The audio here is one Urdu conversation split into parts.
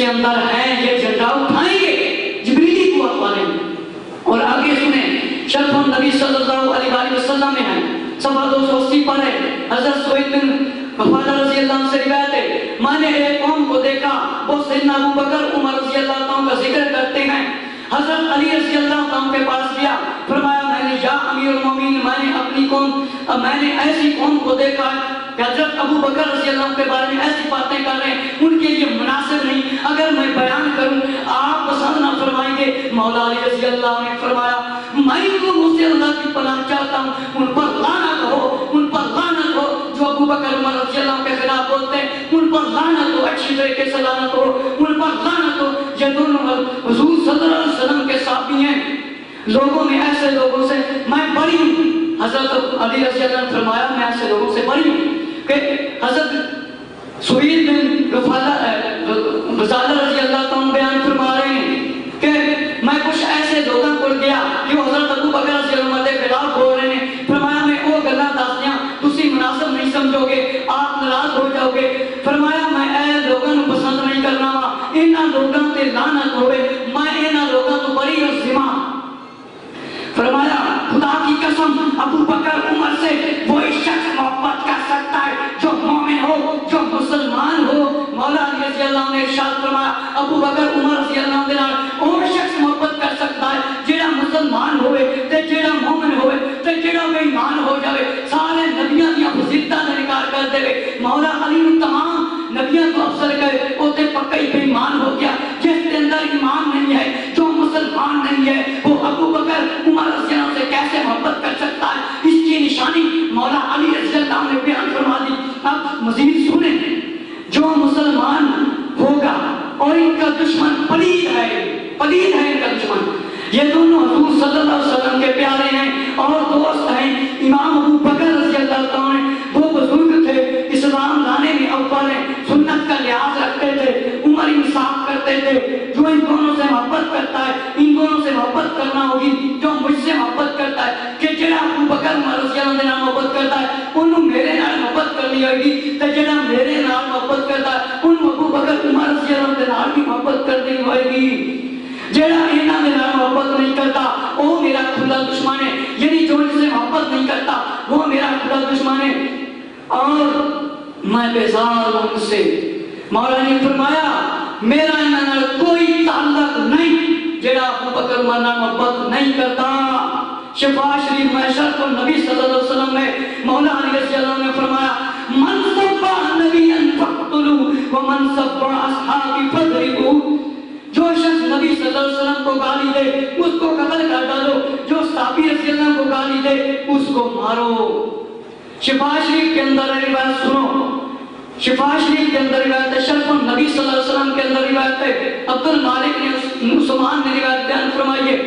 کے اندر ہیں یہ جھنڈا اٹھائیں گے جبریلی قوت والے. اور آگے سنیں شرف النبی صلی اللہ علیہ وسلم میں ہے صفحہ 280 پر ہے. حضرت سوید بن غفادہ رضی اللہ عنہ سے روایت ہے میں نے ایک قوم کو دیکھا وہ سیدنا ابو بکر عمر رضی اللہ عنہ کا ذکر کرتے ہیں. حضرت علی رضی اللہ عنہ کے پاس گیا فرمایا میں نے یا امیر المومنین میں نے اپنی قوم میں نے ایسی قوم کو دیکھا کہ حضرت ابو بکر رضی اللہ عنہ کے بارے میں ایسی باتیں کر رہے ہیں ان کے لیے مناسب نہیں اگر میں بیان کروں آپ پسند نہ فرمائیں گے. مولا علی رضی اللہ عنہ نے فرمایا میں لوگوں سے اللہ کی پناہ چاہتا ہوں ان پر لعنت ہو ان پر لعنت ہو جو ابو بکر عمر رضی اللہ عنہ کے خلاف بولتے ہیں ان پر لعنت ہو اچھی طریقے سے لعنت ہو ان پر لعنت ہو. یہ دونوں حضور صلی اللہ علیہ وسلم کے صحابی ہیں لوگوں میں ایسے لوگوں سے میں بری ہوں. حضرت علی رضی اللہ عنہ نے فرمایا میں ایسے لوگوں سے بری ہوں کہ حضرت سوید بن غفادہ رضی اللہ عنہ بیان فرما رہے ہیں کہ میں کچھ ایسے لوگوں کو گیا جو حضرت ابو بکر رضی اللہ عنہ کے خلاف بول رہے ہیں. فرمایا میں وہ گلاں دسدیاں تسی مناسب نہیں سمجھو گے آپ ناراض ہو جاؤ گے. فرمایا میں اے لوگوں کو پسند نہیں کرنا وا انہاں لوگوں تے لعنت ہوے میں انہاں لوگوں تو بری اور ذمہ. فرمایا خدا کی قسم ابو بکر عمر سے وہی شخص محبت کر سکتا ہے جو مومن ہو جو مسلمان ہو. مولا علی رضی اللہ عنہ نے ارشاد فرمایا ابو بکر عمر رضی اللہ عنہ وہ شخص محبت کر سکتا ہے جڑا مسلمان ہوئے تے جڑا مومن ہوئے تے جڑا بے ایمان ہو جاوے سارے نبیاں دی فضیلتاں دا انکار کر دے. مولا علی نے تمام نبیاں کو افضل کہے وہ تے پکا ہی بے ایمان ہو گیا. جس کے اندر ایمان نہیں ہے جو مسلمان نہیں ہے وہ ابو بکر عمر رضی اللہ عنہ سے کیسے محبت کر سکتا ہے. اس کی نشانی مولا علی رضی اللہ عنہ نے بیان فرما دی. اب مزید سنیں جو مسلمان ہوگا اور ان کا دشمن پلید ہے ان کا دشمن یہ دونوں حضور صلی اللہ علیہ وسلم کے پیارے ہیں اور دوست ہیں. امام ابو بکر رضی اللہ عنہ وہ بزرگ تھے اسلام لانے میں اول ہیں سنت کا لحاظ رکھتے تھے عمر انصاف کرتے تھے. جو ان دونوں سے محبت کرتا ہے ان دونوں سے محبت کرنا ہوگی جو مجھ سے محبت کرتا ہے کہ جڑا ابو بکر عمر رضی اللہ عنہ محبت کرتا ہے انہوں میرے نال محبت کرنی ہوگی تے جڑا میرے نال محبت کرتا ہے انہوں ابو بکر عمر رضی اللہ عنہ نال بھی محبت کرنی ہوگی. جڑا انہاں دے نال محبت نہیں کرتا وہ میرا کھلا دشمن ہے یعنی جو ان سے محبت نہیں کرتا وہ میرا کھلا دشمن ہے اور میں بیزار ہوں ان سے. مولا نے فرمایا میرا انہاں نال کوئی تعلق نہیں جڑا ابو بکر عمر نال محبت نہیں کرتا. شفا شریف میں شرف النبی صلی اللہ علیہ وسلم میں مولا علی رضی اللہ عنہ نے فرمایا من سب نبیا فاقتلوا ومن سب اصحابی فاضربوا. جو شخص نبی صلی اللہ علیہ وسلم کو گالی دے اس کو قتل کر ڈالو جو صحابی رضی اللہ عنہ کو گالی دے اس کو مارو. شفا شریف کے اندر روایت سنو شفا شریف کے اندر روایت ہے شرف النبی صلی اللہ علیہ وسلم کے اندر روایت ہے عبد المالک نے عثمان نے روایت بیان فرمائی ہے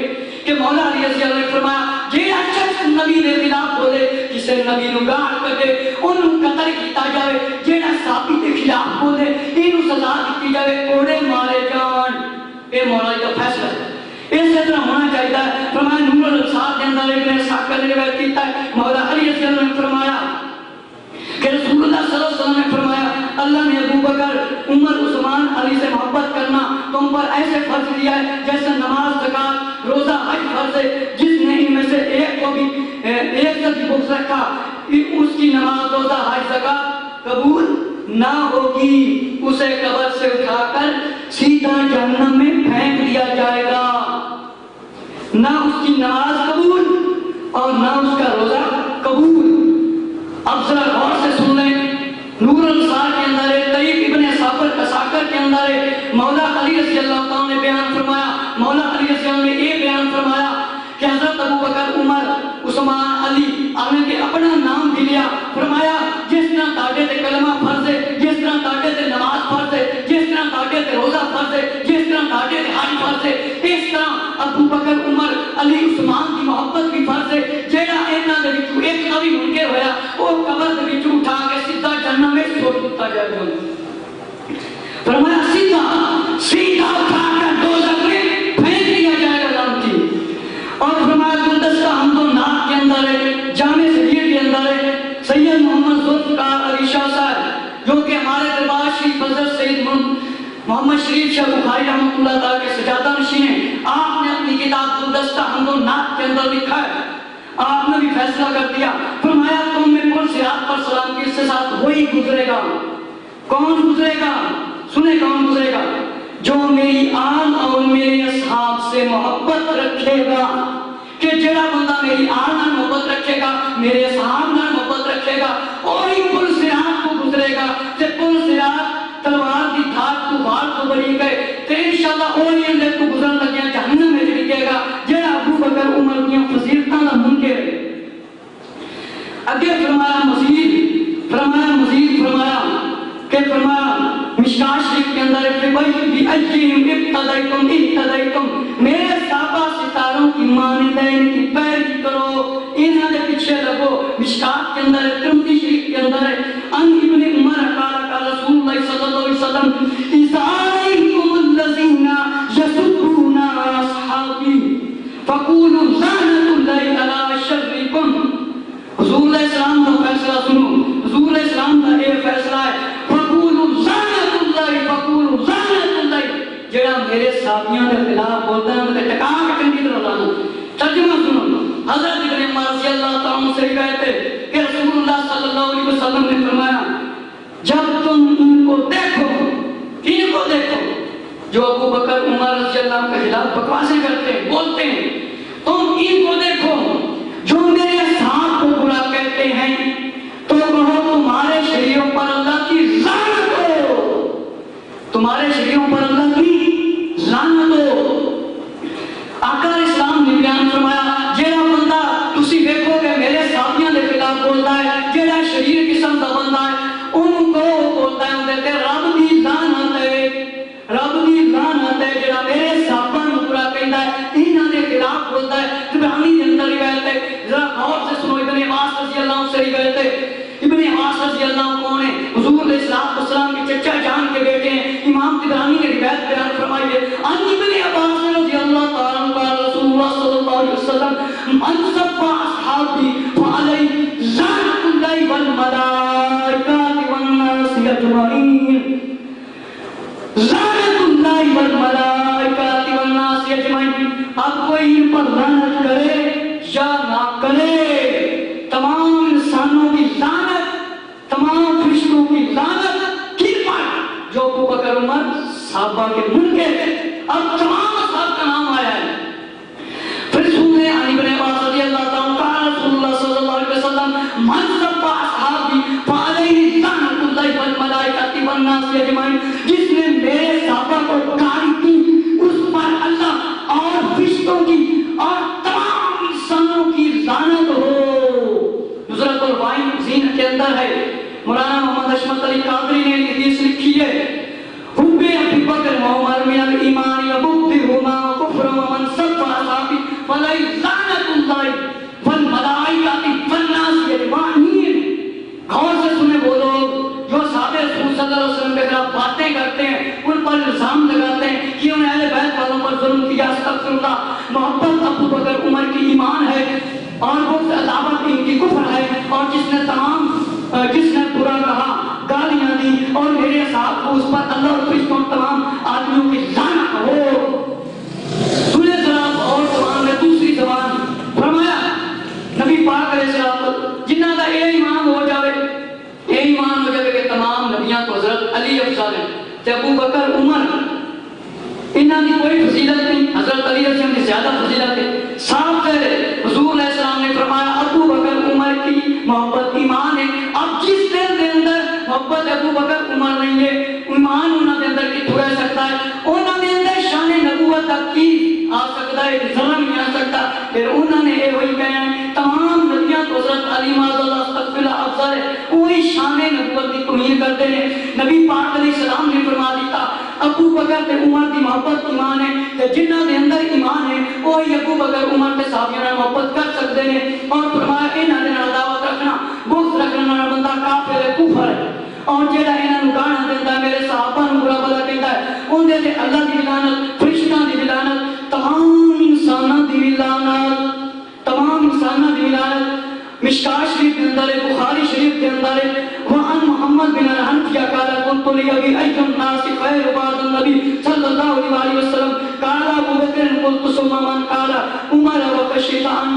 کہ مولا علی رضی اللہ عنہ نے فرمایا جیڑا شخص نبی دے خلاف بولے جسے نبی نو گاڑ کرے انہوں قتل کیتا جائے جیڑا صحابی دے خلاف بولے انہوں سزا دیتی جائے کوڑے مارے جان. اے مولا کا فیصلہ ہے اسی طرح ہونا چاہیے. فرمایا نور الابصار کے اندر ابن اسحاق نے روایت کیتا ہے مولا علی رضی اللہ عنہ نے فرمایا کہ رسول اللہ صلی اللہ علیہ وسلم نے فرمایا اللہ نے ابو بکر عمر عثمان علی سے محبت کرنا تم پر ایسے فرض کیا ہے جیسے نماز زکات روزہ حج فرض ہے. جس نے ان میں سے ایک کو بھی ایک سے بھی بغض رکھا اس کی نماز روزہ حج زکات قبول نہ ہوگی اسے قبر سے اٹھا کر سیدھا جہنم میں پھینک دیا جائے گا. نہ اس کی نماز قبول اور نہ اس کا روزہ قبول. اب ذرا غور سے سن لیں نور الابصار کے اندر ہے طریق ابن اساکر کے اندر ہے مولا علی رضی اللہ عنہ نے بیان فرمایا مولا علی رضی اللہ عنہ نے یہ بیان فرمایا کہ حضرت ابو بکر عمر عثمان علی آنے کے اپنا نام بھی لیا. فرمایا جس طرح تاڑے تے کلمہ فرض ہے جس طرح تاڑے تے نماز فرض ہے جس طرح تاڑے تے روزہ فرض ہے جس طرح تاڑے تے حج فرض ہے اس طرح ابو بکر عمر علی عثمان کی محبت بھی فرض ہے. جیڑا انہاں دے وچوں ایک کا بھی منکر ہویا وہ قبر دے وچوں اٹھا کے سیدھا جہنم میں سوٹ دتا جائے گا. فرمایا سیدھا اٹھا کر دوزخ میں پھینک دیا جائے گا لعنتی. اور فرمایا گلدستہ حمد و نعت کے اندر ہے جامع صغیر کے اندر ہے سید محمد ذوالفقار علی شاہ صاحب جو کہ ہمارے دربار شریف حضرت سید محمد شریف شاہ بخاری رحمۃ اللہ تعالیٰ کے سجادہ نشین ہیں. آپ نے اپنی کتاب گلدستہ حمد و نعت کے اندر لکھا ہے، آپ نے بھی فیصلہ کر دیا، فرمایا تم میں پل صراط پر سلامتی کے ساتھ وہی گزرے گا. کون گزرے گا؟ سنے کون گزرے گا؟ جو میری آل اور میرے اصحاب سے محبت رکھے گا. کہ جڑا بندہ میری آل نال محبت رکھے گا، میرے اصحاب نال محبت رکھے گا، اور ہی پل صراط کو گزرے گا. تے پل صراط تلوار دی دھاگ تو وار تو بری گئے تے انشاءاللہ اوہی اندر تو گزرن لگیا جہنم میں چلی گا جڑا ابو بکر عمر دیاں فضیلتاں دا منکر ہے. اگے فرمایا کہ فرمایا مشکاہ شریف کے اندر بھی اجیم ابتدائیتم میرے صحابہ ستاروں کی مانندین کی پیروی کرو، انہاں دے پیچھے لگو. مشکاہ کے اندر ترمذی شریف کے اندر ان ابن عمر قال رسول اللہ صلی اللہ علیہ وسلم اذا الذین یسبون اصحابی فقولوا لعنۃ اللہ علی شرکم. حضور علیہ السلام کا فیصلہ سنو. حضور علیہ السلام کا یہ فیصلہ ہے جڑا میرے صحابیاں کے خلاف بولتا ہے انہیں ٹکا کے چنگی طرح لانا. ترجمہ سنو. حضرت ابن عمر رضی اللہ تعالیٰ عنہ سے روایت ہے کہ رسول اللہ صلی اللہ علیہ وسلم نے فرمایا جب تم ان کو دیکھو جو ابو بکر عمر رضی اللہ عنہ کے خلاف بکواسیں کرتے ہیں بولتے ہیں، تم ان کو دیکھو جو میرے اصحاب کو برا کہتے ہیں تو کہو تمہارے شریعوں پر اللہ کی لعنت ہو، تمہارے شریعوں پر اللہ کی لعنت ہو. آقا اسلام نے بیان فرمایا جیڑا بندہ تسی دیکھو کہ میرے صحابیاں دے خلاف بولتا ہے، جیڑا شریر قسم دا بندہ ہے ان کو بولتا ہے اندر تے رب دی لعنت ہے، رب دی لعنت ہے. جیڑا میرے صحابہ نوں برا کہندا ہے انہاں دے خلاف بولتا ہے. تبرانی دے اندر روایت ہے، ذرا غور سے سنو. ابن عباس رضی اللہ عنہ سے روایت ہے. ابن عباس رضی اللہ عنہ کون ہے؟ حضور علیہ السلام کے چچا جان کے بیٹے ہیں. امام طبرانی نے روایت بیان فرمائی ہے ان ابن عباس رضی اللہ تعالیٰ عنہ قال رسول اللہ صلی اللہ علیہ وسلم من سب اصحابی فعلی لعنت اللہ والملائکۃ والناس اجمعین. لعنت اللہ والملائکۃ والناس اجمعین. اب کوئی ان پر لعنت کرے یا نہ کرے، تمام انسانوں کی لعنت، تمام فرشتوں کی لعنت کن پر؟ جو ابو بکر عمر صحابہ کے منکر تھے. اب تمام صحابہ کا نام آیا ہے. پھر سنیں علی بن عباس رضی اللہ تعالیٰ عنہ رسول اللہ صلی اللہ علیہ وسلم من سب اصحابی فعلیہ لعنت اللہ والملائکۃ والناس اجمعین. جس نے میرے صحابہ کو گالی دی اس پر اللہ اور فرشتوں کی اور تمام انسانوں کی لعنت ہو. نظرت الوائن زین کے اندر ہے، مولانا محمد اشمت علی قادری نے حدیث لکھی ہے حب ابی بکر و عمر من الایمان یبغضهما کفر ومن سب اصحابی فعلیہ لعنت اللہ والملائکۃ والناس اجمعین. غور سے سنے وہ لوگ جو صحابہ رسول صلی اللہ علیہ وسلم کے خلاف باتیں کرتے ہیں، ان پر الزام لگاتے ہیں کہ انہوں نے اہل بیت والوں پر ظلم کیا. استغفر اللہ. محبت ابو بکر عمر کی ایمان ہے اور وہ عداوت ان کی کفر ہے. اور جس نے برا کہا، گالیاں دی اور میرے صاحب کو اس پر اللہ اور فرشتوں تمام آدمیوں کی لعنت ہو. سورہ سلام اور زبان میں دوسری زبان فرمایا نبی پاک علیہ السلام جنہ کا یہ ایمان ہو جاوے کہ تمام نبیاں تو حضرت علی افضل ہیں تے ابو بکر عمر انہاں دی کوئی فضیلت نہیں، حضرت علی رضی اللہ عنہ کی زیادہ فضیلت ہے. صاحب حضور علیہ السلام نے فرمایا ابو بکر عمر کی محبت ایمان ہے. اب جس دل کے اندر محبت ابو بکر عمر نہیں ہے، ایمان انہاں دے اندر کتھوں رہ سکتا ہے؟ انہاں دے اندر شان نبوت تک کی آ سکتا ہے، ذرا نہیں آ سکتا. پھر انہوں نے یہ وہی کہا ہے تمام نبیاں تو حضرت علی معاذ اللہ استغفر اللہ افضل ہے، وہی شان نبوت کی تمہید کرتے ہیں. نبی پاک علیہ السلام نے فرما دیتا ابو بکر تے عمر دی محبت ایمان ہے تے جنہاں دے اندر ایمان ہے وہی ابو بکر عمر تے صحابیاں نال محبت کر سکتے ہیں. اور فرمایا انہاں دے نال عداوت رکھنا، بغض رکھنا والا بندہ کافر ہے، کفر ہے. اور جڑا انہاں نوں گانا دیندا ہے، میرے صحابہ نوں برا بھلا کہندا ہے، اون دے تے اللہ دی لعنت، فرشتاں دی لعنت، تمام انساناں دی لعنت، تمام انساناں دی لعنت. مشکاہ شریف کے اندر ہے، بخاری شریف کے اندر ہے وعن محمد بن الحنفیہ قال قلت لأبی أي الناس خير بعد النبي صلى الله عليه وسلم قال أبو بكر قلت ثم من قال عمر وخشيت أن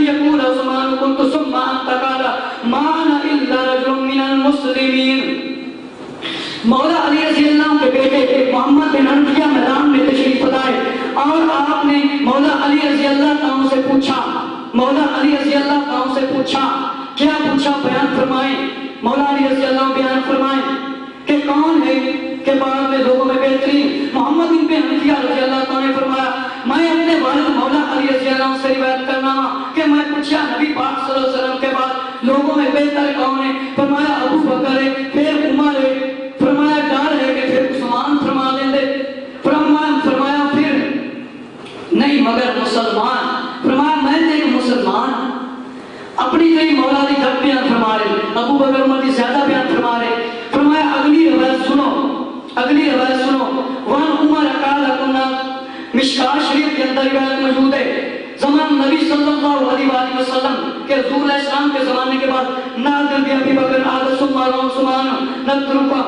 يقول عثمان قلت ثم أنت قال ما أنا إلا رجل من المسلمين. مولا علی رضی اللہ عنہ کے بیٹے محمد بن حنفیہ میدان میں تشریف لائے اور آپ نے مولا علی رضی اللہ عنہ سے پوچھا، مولا علی رضی اللہ عنہ سے پوچھا، کیا پوچھا بیان فرمائیں. مولا علی رضی اللہ عنہ بیان فرمائیں کہ کون ہے کہ بعد میں لوگوں میں بہترین. محمد بن حنفیہ رضی اللہ عنہ نے فرمایا میں اپنے والد مولا علی رضی اللہ عنہ سے روایت کرنا کہ میں پوچھا نبی پاک صلی اللہ علیہ وسلم کے بعد لوگوں میں بہتر کون ہے؟ فرمایا ابو بکر ہے، پھر عمر ہے، فرمایا ڈر ہے کہ پھر عثمان فرما دیں دے، فرمایا پھر نہیں مگر مسلمان. فرمایا میں ایک مسلمان. اپنی کئی مولا دی گھر بیان فرما رہے، ابو بکر عمر دی زیادہ بیان فرما رہے. فرمایا اگلی روایت سنو. وان عمر قال کنا مشکات شریف کے اندر روایت موجود ہے زمان نبی صلی اللہ علیہ وسلم کہ حضور علیہ السلام کے زمانے کے بعد نادر بی ابی بکر آدھا سمان عثمان نترکا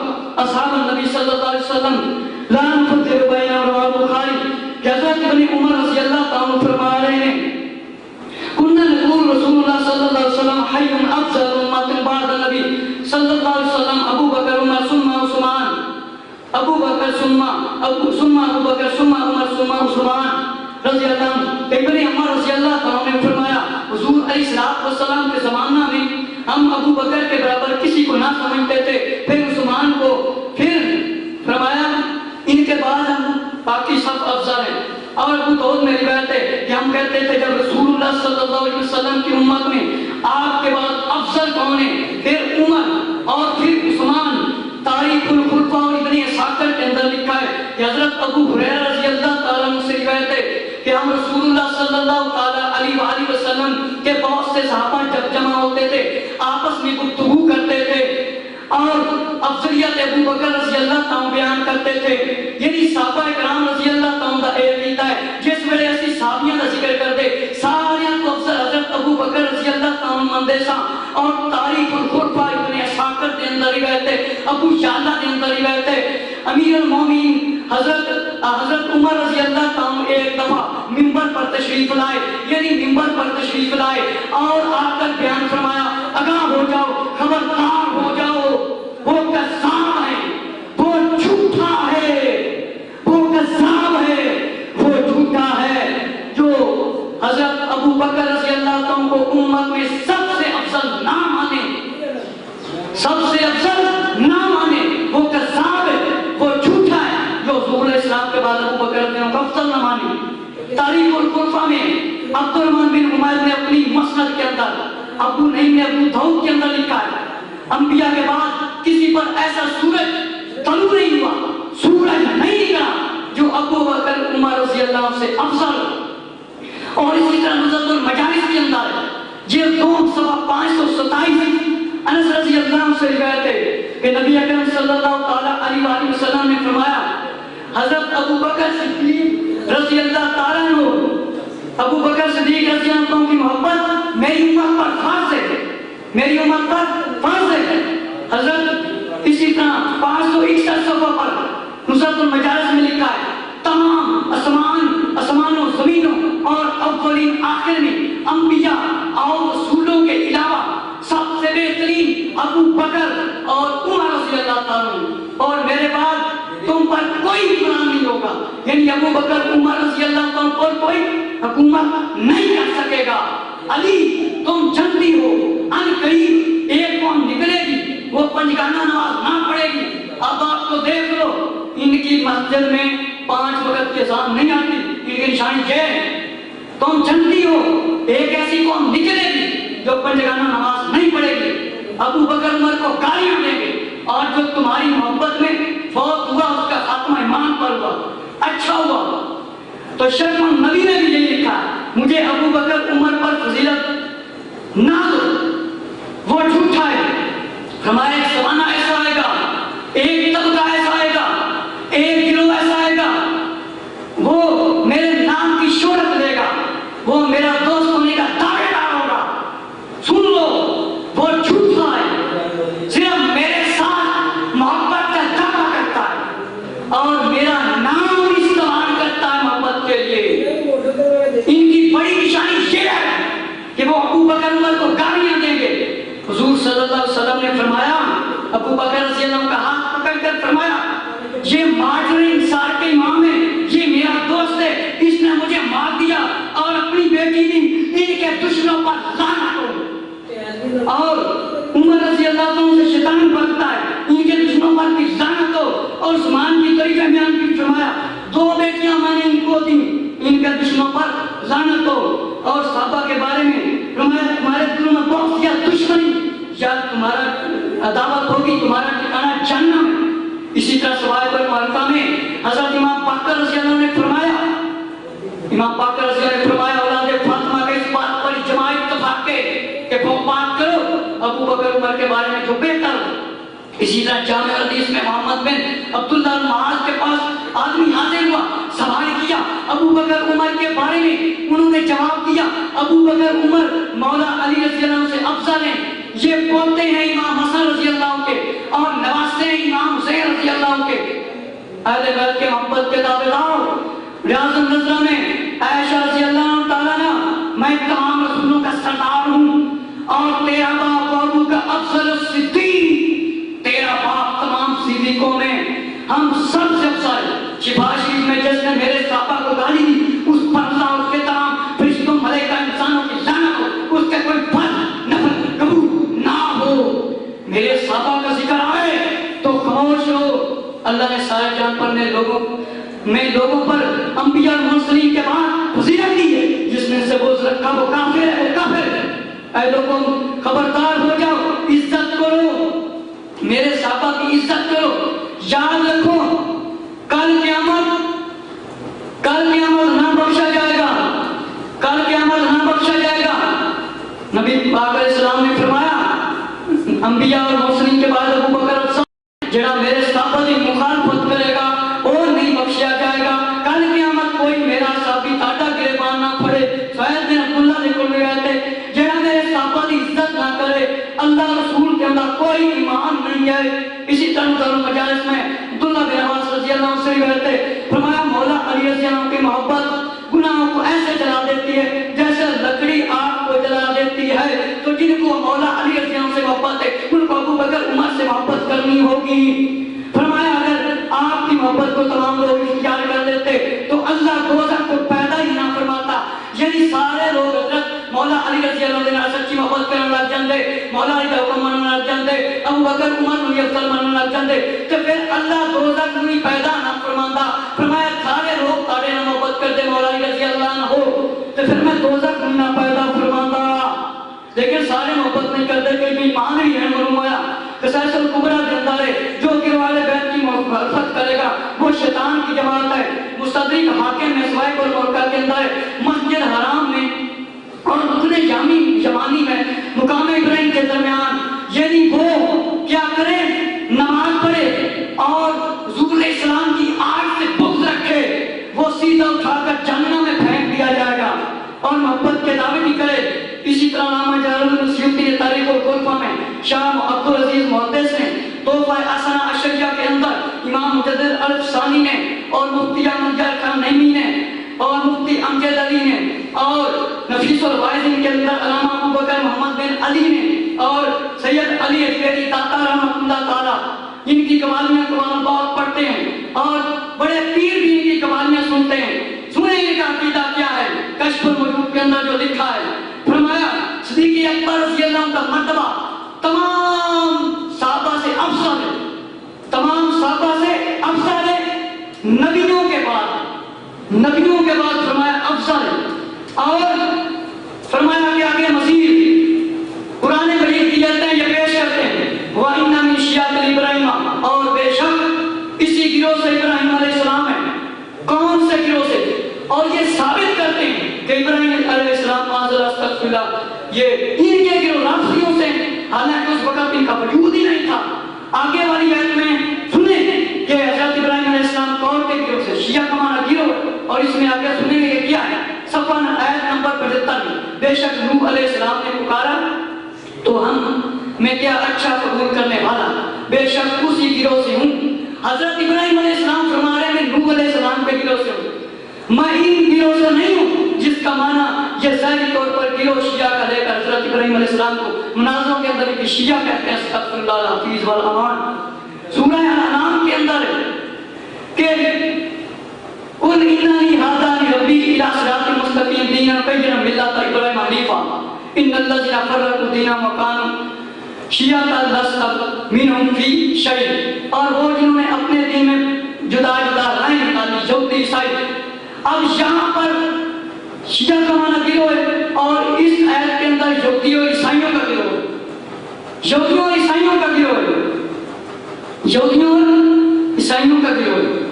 اصحاب النبی صلی اللہ علیہ وسلم لا نفتر بین رواه بخاری کہ حضرت ابن عمر رضی اللہ تعالیٰ فرما رہے ہیں کننا نقول رسول اللہ صلی اللہ علیہ وسلم حی افضل امت بعد النبی صلی اللہ علیہ وسلم ابو بکر عمر ثم عثمان ابو بکر ثم ابو بکر ثم عمر ثم عثمان رضی اللہ عنہ. ابن عمر رضی اللہ تعالیٰ نے فرمایا حضور علیہ السلام کے زمانہ میں ہم ابو بکر کے برابر کسی کو نہ سمجھتے تھے، پھر عثمان کو، پھر فرمایا ان کے بعد ہم باقی سب افضل ہیں. اور ابو داؤد میں روایت ہے کہ ہم کہتے تھے جب رسول اللہ صلی اللہ علیہ وسلم کی امت میں آپ کے بعد افضل کون ہے؟ پھر عمر اور پھر عثمان. تاریخ الخلفاء اور ابن اسحاق کے اندر لکھا ہے کہ حضرت ابو ہریرہ رضی اللہ تعالیٰ عنہ سے روایت ہے کہ ہم رسول اللہ صلی اللہ علیہ وسلم کے بہت سے صحابہ جب جمع ہوتے تھے آپس میں گفتگو کرتے تھے اور افضلیت ابو بکر رضی اللہ عنہ بیان کرتے تھے. یعنی صحابہ کرام رضی اللہ عنہ دا عقیدہ ہے جس ویلے اسی صحابیاں دا ذکر کرتے سارے کو افضل حضرت ابو بکر رضی اللہ عنہ مندے سا. اور تاریخ الخلفاء ابن اسحاق کے اندر روایت ہے، ابو شعلہ کے اندر روایت ہے امیر المومنین حضرت عمر رضی اللہ عنہ ایک دفعہ منبر پر تشریف لائے، یعنی منبر پر تشریف لائے اور آ کر بیان فرمایا آگاہ ہو جاؤ، خبردار ہو جاؤ، وہ کذاب ہے، وہ جھوٹا ہے، وہ کذاب ہے، وہ جھوٹا ہے جو حضرت ابو بکر رضی اللہ عنہ کو امت میں سب سے افضل نہ مانے، سب سے افضل نہ مانے، وہ کذاب ہے، وہ جھوٹا ہے جو حضور علیہ السلام کے بعد ابو بکر رضی اللہ عنہ کو افضل نہ مانے. تاریخ الخلفاء میں عبد الرحمن بن حمید نے اپنی مسند کے اندر، ابو نعیم نے ابو داؤد کے اندر لکھا ہے انبیاء کے بعد کسی پر ایسا سورج طلوع نہیں ہوا، سورج نہیں نکلا جو ابو بکر عمر رضی اللہ عنہ سے افضل. اور اسی طرح نزلۃ المجالس کے اندر یہ 527 انس رضی اللہ عنہ سے روایت ہے کہ نبی اکرم صلی اللہ علیہ وسلم نے فرمایا حضرت ابو بکر صدیق رضی اللہ تعالیٰ عنہ، ابو بکر صدیق رضی اللہ عنہ کی محبت میری امت پر فرض ہے، میری امت پر فرض ہے. حضرت اسی طرح 561 صفحہ پر نصرت المجالس میں لکھا ہے تمام آسمانوں زمینوں اور اولین آخر میں انبیاء اور رسولوں کے علاوہ سب سے بہترین ابو بکر اور عمر رضی اللہ تعالیٰ، اور میرے بعد تم پر کوئی حکمران نہیں ہوگا. یعنی ابو بکر عمر رضی اللہ عنہ پر کوئی حکومت نہیں کر سکے گا. علی تم جانتی ہو ان قریب ایک قوم نکلے گی وہ پنجگانہ نماز نہ پڑھے گی. اب آپ کو دیکھ لو ان کی مسجد میں 5 وقت کی اذان نہیں آتی، ان کی نشانی یہ ہے. تم جانتی ہو ایک ایسی قوم نکلے گی جو پنجگانہ نماز نہیں پڑھے گی، ابو بکر عمر کو گالیاں دیں گے، اور جو تمہاری محبت میں فوت ہوا اس کا خاتمہ ایمان پر ہوا، اچھا ہوا. تو شیخ نبی نے بھی یہی لکھا مجھے ابو بکر عمر پر فضیلت نہ دو، وہ جھوٹا ہے. ہمارا ایک زمانہ ایسا آئے گا، ایک طبقہ ایسا آئے گا، ایک گروہ ایسا آئے گا، وہ میرے نام کی شہرت لے گا، وہ میرا دوست ہونے کا دعوے دار ہوگا. سن لو وہ جھوٹا ہے، صرف میرے ساتھ محبت کا دعویٰ صلی اللہ علیہ وسلم نے فرمایا، ابو بکر رضی اللہ عنہ کا ہاتھ پکڑ کر فرمایا یہ مارٹر انصار کے امام ہے، یہ میرا دوست ہے، اس نے مجھے مار دیا اور اپنی بیٹی دی، ان کے دشمنوں پر لعنت ہو۔ اور عمر رضی اللہ عنہ سے شیطان بھگتا ہے، ان کے دشمنوں پر بھی لعنت ہو۔ اور عثمان کی طریقہ بیان کی فرمایا 2 بیٹیاں میں نے ان کو دی، ان کے دشمنوں پر لعنت ہو۔ اور صحابہ کے بارے میں فرمایا تمہارے دلوں میں بہت یا دشمنی یا تمہارا عداوت ہوگی، تمہارا ٹھکانہ جہنم ہے۔ اسی طرح سوائب المعرفہ میں حضرت امام باقر رضی اللہ عنہ نے فرمایا، امام باقر رضی اللہ عنہ نے فرمایا اولاد فاطمہ کے اس بات پر اجماع اتفاق کے کہ وہ بات کرو ابو بکر عمر کے بارے میں جو بہتر ہو۔ اسی طرح جامع حدیث میں محمد بن عبداللہ المعاذ کے پاس آدمی حاضر ہوا، سوال کیا ابو بکر عمر کے بارے میں، انہوں نے جواب دیا ابو بکر عمر مولا علی رضی اللہ عنہ سے افضل ہیں، یہ پوتے ہیں امام حسن رضی اللہ عنہ کے اور نواسے ہیں امام حسین رضی اللہ عنہ کے۔ اہل بیت کے محبت کے دعویدار ریاض النظرہ میں عائشہ رضی اللہ عنہ تعالیٰ نے میں تمام رسولوں کا سردار ہوں اور تیرا باپ ابو کا افضل الصدیق، تیرا باپ تمام صدیقوں میں ہم سب سے افضل۔ شفا شریف میں جس نے میرے صحابہ کو گالی دی اس پر اللہ اور اس کے تمام فرشتوں ملائکہ انسانوں کی لعنت ہو، اس کے کوئی پھل نفل قبول نہ ہو۔ میرے صحابہ کا ذکر آئے تو خاموش ہو۔ اللہ نے سارے جان پر لوگوں پر انبیاء اور مرسلین کے بعد فضیلت دی ہے، جس نے سے بوجھ رکھا وہ کافر ہے، وہ کافر ہے۔ اے لوگوں خبردار ہو جاؤ، عزت کرو، میرے صحابہ کی عزت کرو۔ یاد رکھو کل قیامت نہ بخشا جائے گا، کل قیامت نہ بخشا جائے گا۔ نبی پاک علیہ السلام نے فرمایا انبیاء اور مرسلین کے بعد ابو بکر جڑا میرے صحابہ کی مخالفت کرے گا اور نہیں بخشیا جائے گا۔ کل قیامت کوئی میرا صحابی تاٹا گریبان نہ پھڑے۔ سعید بن عبداللہ نے کہا گئے تھے جڑا میرے صحابہ کی عزت نہ کرے اللہ رسول کے اندر کوئی ایمان نہیں ہے۔ اسی طرح مجالس میں عبداللہ بن عباس رضی اللہ عنہ سے کہتے ہیں فرمایا مولا علی رضی اللہ عنہ کی محبت گناہوں کو ایسے جلا دیتی ہے جیسے لکڑی آگ کو جلا دیتی ہے۔ تو جن کو مولا علی رضی اللہ عنہ سے محبت ہے ان کو ابو بکر عمر سے محبت کرنی ہوگی۔ فرمایا اگر آپ کی محبت کو تمام لوگ اختیار کر لیتے تو اللہ دوزخ کو پیدا ہی نہ فرماتا، یعنی سارے لوگ حضرت مولا علی رضی اللہ عنہ سے سچی محبت کرنے لگ جاندے، مولا علی کا حکم مننے لگ جاندے، ابو بکر عمر نو افضل مننے لگ جاندے، تو پھر اللہ دوزخ نو پیدا نہ فرماندا۔ فرمایا سارے لوگ تاڑے نہ محبت کرتے مولا علی رضی اللہ عنہ ہو تو پھر میں دوزخ نہ پیدا فرماندا۔ لیکن سارے محبت نہیں کرتے، کوئی ایمان ہی ہے معلوم ہوا قصاص الکبریٰ کے اندر ہے جو کہ اہل بیت کی مخالفت کرے گا وہ شیطان کی جماعت ہے۔ مستدرک حاکم میں سوائب المعرفہ کے اندر مسجد حرام میں اور رکن یمانی میں مقام ابراہیم کے درمیان یعنی وہ کیا کرے نماز پڑھے اور حضور علیہ السلام کی آگ سے بغض رکھے، وہ سیدھا اٹھا کر جہنم میں پھینک دیا جائے گا اور محبت کے دعوے نہیں کرے۔ اسی طرح علامہ جلال السیوطی نے تاریخ الخلفاء میں شاہ عبدالعزیز محدث نے تحفہ حسنہ اشریہ کے اندر امام مجدد الفسانی نے اور مفتی احمد خان نعیمی نے اور مفتی امجد علی نے اور نفیس الواعظین کے اندر علامہ ابو بکر محمد بن علی نے اور سید علی اجمیری داتا رحمۃ اللہ تعالیٰ ان کی قوالیاں قرآن بہت پڑھتے ہیں اور بڑے پیر بھی ان کی قوالیاں سنتے ہیں۔ سنیں ان کا عقیدہ کیا ہے، کشف الوجود کے اندر جو لکھا ہے فرمایا صدیق اکبر رضی اللہ عنہ کا مرتبہ تمام صحابہ سے افضل ہے، تمام صحابہ سے افضل ہے، نبیوں کے بعد فرمایا افضل ہے۔ اور فرمایا کہ آگے مزید قرآن مجید کی آیتیں یہ پیش کرتے ہیں وَإِنَّ مِن شِيَعَةِ إِبْرَاهِيمَ، اور بے شک اسی گروہ سے ابراہیم علیہ السلام ہے۔ کون سے گروہ سے؟ اور یہ ثابت کرتے ہیں کہ ابراہیم علیہ السلام یہ ان کے گروہ رافضیوں سے، حالانکہ اس وقت ان کا وجود ہی نہیں تھا۔ آگے والی آیت میں سنیں کہ حضرت ابراہیم علیہ السلام کون کے گروہ سے؟ شیعہ کا ہمارا گروہ، اور اس میں آگے سنیں گے یہ کیا ہے صفحہ آیت نمبر 75 میں بے شک نوح علیہ السلام نے پکارا تو ہم میں کیا اچھا قبول کرنے والا بے شک اسی گروہ سے ہوں۔ حضرت ابراہیم علیہ السلام فرما رہے ہیں میں نوح علیہ السلام کے گروہ سے ہوں، میں ان گروہ سے نہیں ہوں جس کا معنی یہ ظاہری طور پر گروہ شیعہ کا لے کر حضرت ابراہیم علیہ السلام کو مناظروں کے اندر ایک شیعہ کہتے ہیں استغفر اللہ الحفیظ والامان. سورہ انعام کے اندر کہ قل اننی ہدانی ربی الی صراط مستقیم دینا قیما ملۃ ابراہیم حنیفا ان الذین فرقوا دینہم وکانوا شیعۃ لست منہم فی شیء. اور وہ جنہوں نے اپنے دین میں جدا جدا رائے نکالی یہودی عیسائی. اب یہاں پر شیعہ کا معنی گروہ ہے اور اس آیت کے اندر یہودیوں اور عیسائیوں کا گروہ ہے. یہودیوں اور عیسائیوں کا گروہ ہے. یہودیوں اور عیسائیوں کا گروہ ہے.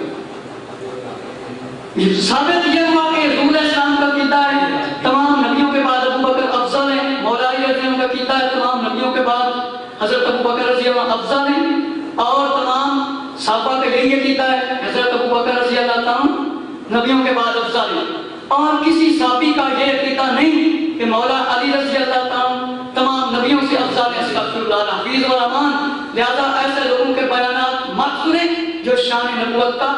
ثابت یہ ہوا کہ رسول علیہ السلام کا عقیدہ ہے تمام نبیوں کے بعد ابو بکر افضل ہے. مولا علی رضی اللہ عنہ کا عقیدہ ہے تمام نبیوں کے بعد حضرت ابو بکر رضی اللہ عنہ افضل ہیں. اور تمام صحابہ کا یہی عقیدہ ہے حضرت ابو بکر رضی اللہ عنہ نبیوں کے بعد افضل ہیں. اور کسی صحابی کا یہ عقیدہ نہیں کہ مولا علی رضی اللہ عنہ تمام نبیوں سے افضل ہے. استغفر اللہ الحفیظ والامان. لہذا ایسے لوگوں کے بیانات مت سنیں جو شان نبوت کا